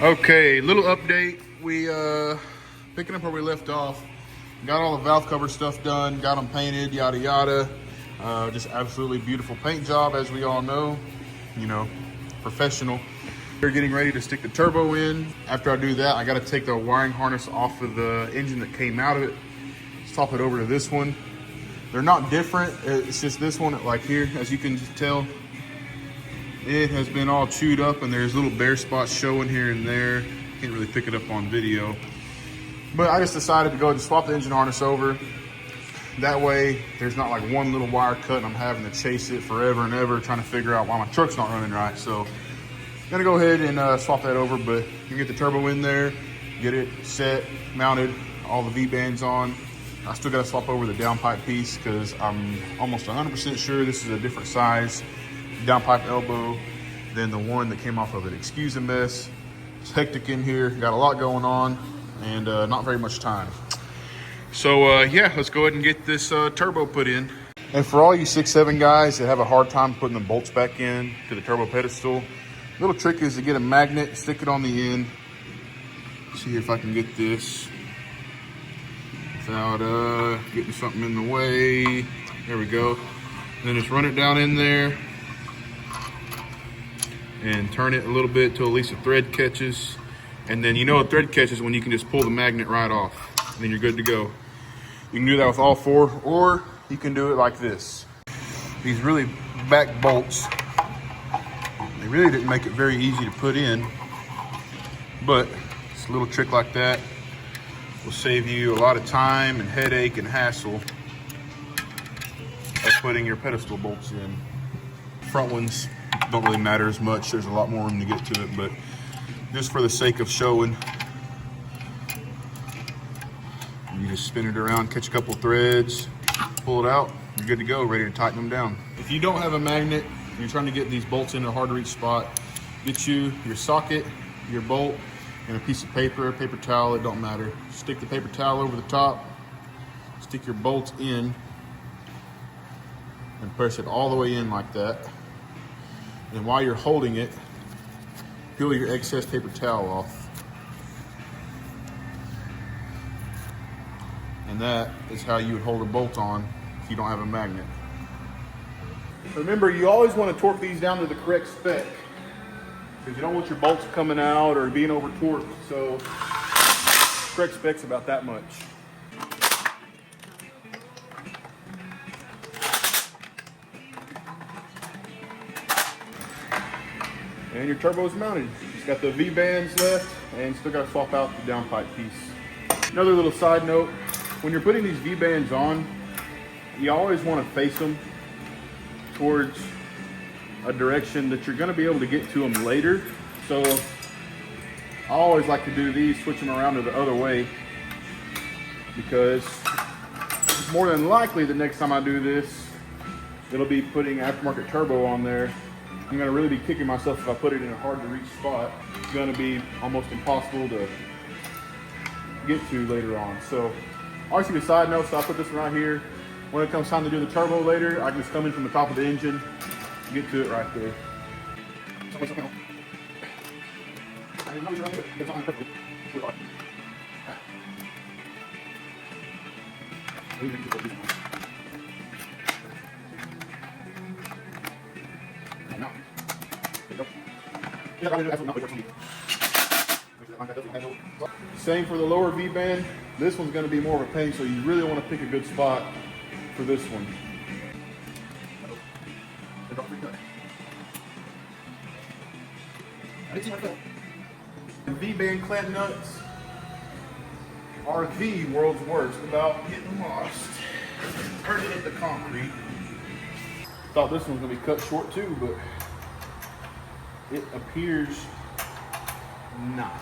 Okay, little update. We picking up where we left off. Got all the valve cover stuff done, got them painted, yada yada. Just absolutely beautiful paint job, as we all know. You know, professional. We're getting ready to stick the turbo in. After I do that, I got to take the wiring harness off of the engine that came out of it. Swap it over to this one. They're not different. It's just this one, like here, as you can tell, it has been all chewed up and there's little bare spots showing here and there. Can't really pick it up on video. But I just decided to go ahead and swap the engine harness over. That way, there's not like one little wire cut and I'm having to chase it forever and ever trying to figure out why my truck's not running right. So I'm gonna go ahead and swap that over, but you get the turbo in there, get it set, mounted, all the V-bands on. I still gotta swap over the downpipe piece because I'm almost 100% sure this is a different size downpipe elbow than the one that came off of it. Excuse the mess. It's hectic in here. Got a lot going on and not very much time. So yeah, let's go ahead and get this turbo put in. And for all you 6.7 guys that have a hard time putting the bolts back in to the turbo pedestal, little trick is to get a magnet, stick it on the end. See if I can get this without getting something in the way. There we go. And then just run it down in there and turn it a little bit till at least the thread catches. And then you know a thread catches when you can just pull the magnet right off. And then you're good to go. You can do that with all four, or you can do it like this. These really back bolts, they really didn't make it very easy to put in, but it's a little trick like that will save you a lot of time and headache and hassle of putting your pedestal bolts in. Front ones don't really matter as much. There's a lot more room to get to it, but just for the sake of showing, you just spin it around, catch a couple threads, pull it out, you're good to go, ready to tighten them down. If you don't have a magnet, you're trying to get these bolts in a hard to reach spot, get you your socket, your bolt, and a piece of paper, paper towel, it don't matter. Stick the paper towel over the top, stick your bolt in, and press it all the way in like that. And while you're holding it, peel your excess paper towel off. And that is how you would hold a bolt on if you don't have a magnet. Remember, you always want to torque these down to the correct spec because you don't want your bolts coming out or being over torqued. So correct spec's about that much. And your turbo is mounted. It's got the V-bands left and still got to swap out the downpipe piece. Another little side note, when you're putting these V-bands on, you always want to face them towards a direction that you're going to be able to get to them later. So I always like to do these, switch them around to the other way, because it's more than likely the next time I do this, it'll be putting aftermarket turbo on there. I'm going to really be kicking myself if I put it in a hard to reach spot. It's going to be almost impossible to get to later on. So always keep a side note, so I put this one right here. When it comes time to do the turbo later, I can just come in from the top of the engine, get to it right there. Same for the lower V-band. This one's going to be more of a pain, so you really want to pick a good spot for this one. The V-band clamp nuts are the world's worst about getting lost, turning into concrete. Thought this one was going to be cut short too, but it appears not.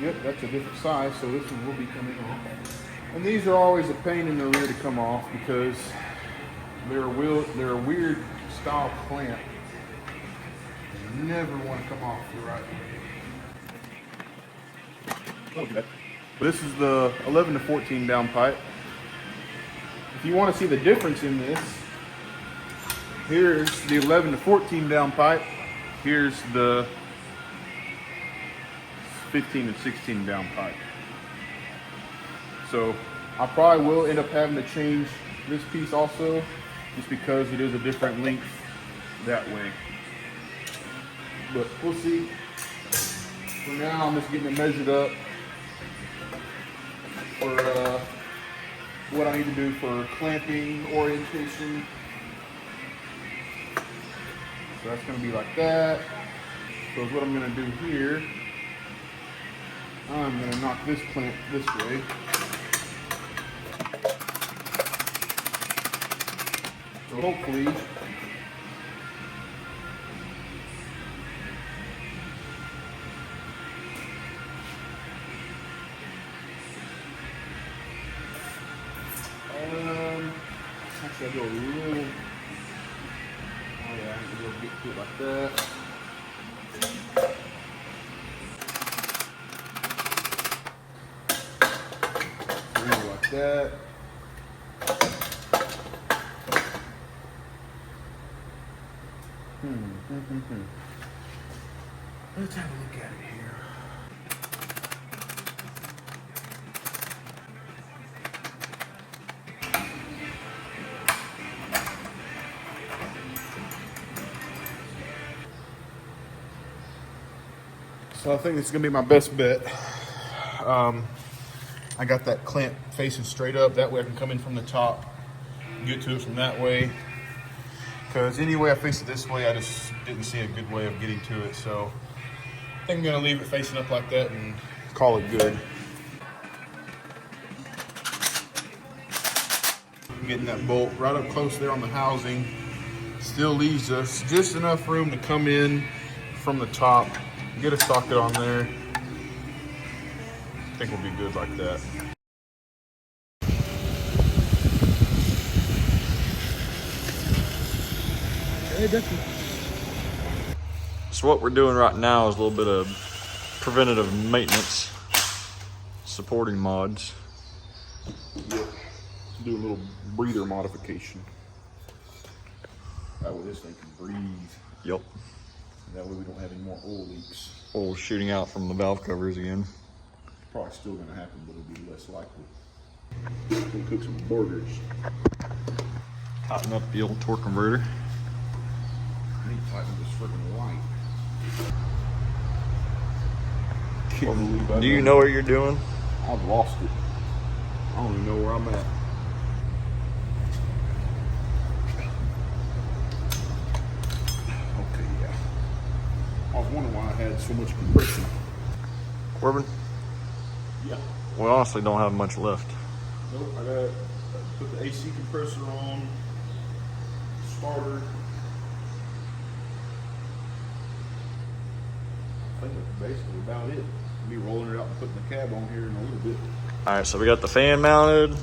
Yep, that's a different size, so this one will be coming off. And these are always a pain in the rear to come off because They're a weird style clamp. You never want to come off the right way. This is the 11 to 14 downpipe. If you want to see the difference in this, here's the 11 to 14 downpipe. Here's the 15 and 16 downpipe. So I probably will end up having to change this piece also, just because it is a different length that way. But we'll see. For now, I'm just getting it measured up for what I need to do for clamping, orientation. So that's going to be like that. So what I'm going to do here, I'm going to knock this clamp this way. So hopefully actually I'll go a little, oh yeah, we'll get to it like that. Like that. Let's have a look at it here. So I think this is gonna be my best bet. I got that clamp facing straight up. That way I can come in from the top, get to it from that way. Because any way I face it this way, I just didn't see a good way of getting to it. So I think I'm gonna leave it facing up like that and call it good. Getting that bolt right up close there on the housing still leaves us just enough room to come in from the top, get a socket on there. I think we'll be good like that. So what we're doing right now is a little bit of preventative maintenance, supporting mods. Yep. Do a little breather modification. That way this thing can breathe. Yep. That way we don't have any more oil leaks. Oil shooting out from the valve covers again. Probably still gonna happen, but it'll be less likely. Gonna cook some burgers. Tighten up the old torque converter. I need to tighten this friggin' light. Do you know what you're doing? I've lost it. I don't even know where I'm at. Okay, yeah. I was wondering why I had so much compression. Corbin? Yeah. We honestly don't have much left. Nope, I gotta put the AC compressor on, starter. I think that's basically about it. I'll be rolling it out and putting the cab on here in a little bit. All right, so we got the fan mounted,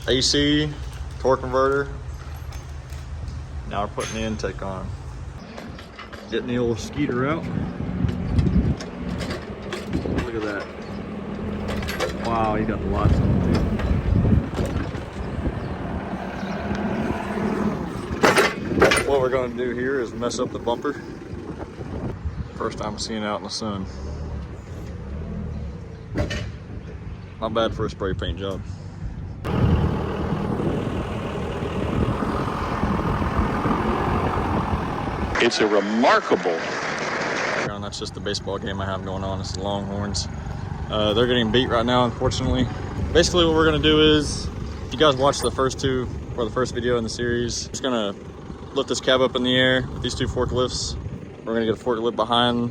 AC, torque converter. Now we're putting the intake on. Getting the old skeeter out. Look at that. Wow, you got the lights on too. What we're gonna do here is mess up the bumper. First time seeing it out in the sun. Not bad for a spray paint job. It's a remarkable. That's just the baseball game I have going on. It's the Longhorns. They're getting beat right now, unfortunately. Basically, what we're gonna do is, if you guys watched the first video in the series, just gonna lift this cab up in the air with these two forklifts. We're gonna get a forklift behind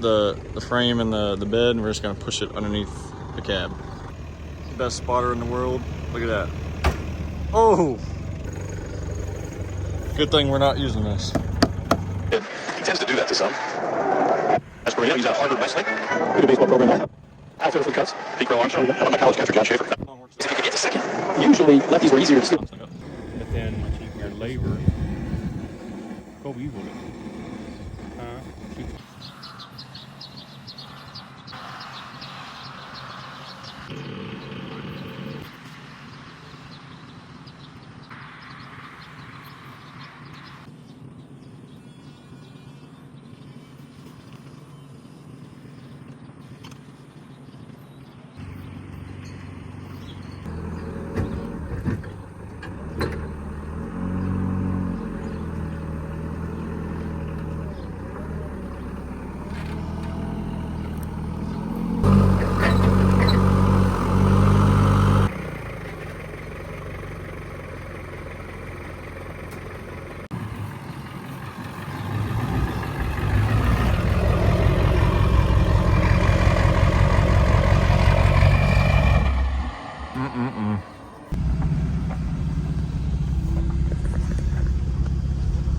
the frame and the bed, and we're just gonna push it underneath the cab. Best spotter in the world. Look at that. Oh! Good thing we're not using this. He tends to do that to some. As for him, he's a Harvard Wesley. Good baseball program. Outfield for the Cubs. Pete Crow Armstrong. How about my college catcher, John Schaefer? If you could get to second. Usually, lefties were easier to steal. and your labor. Kobe, you want it? Huh?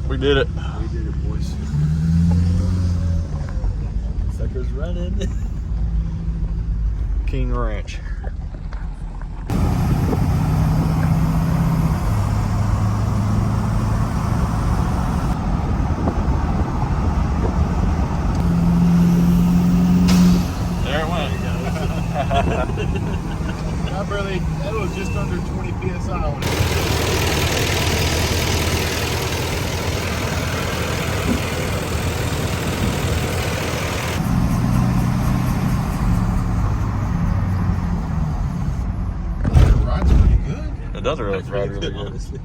We did it. We did it, boys. Sucker's running. King Ranch. There it went. Not barely, that was just under 20 PSI on it. It rides pretty good. It does ride really good. Honestly.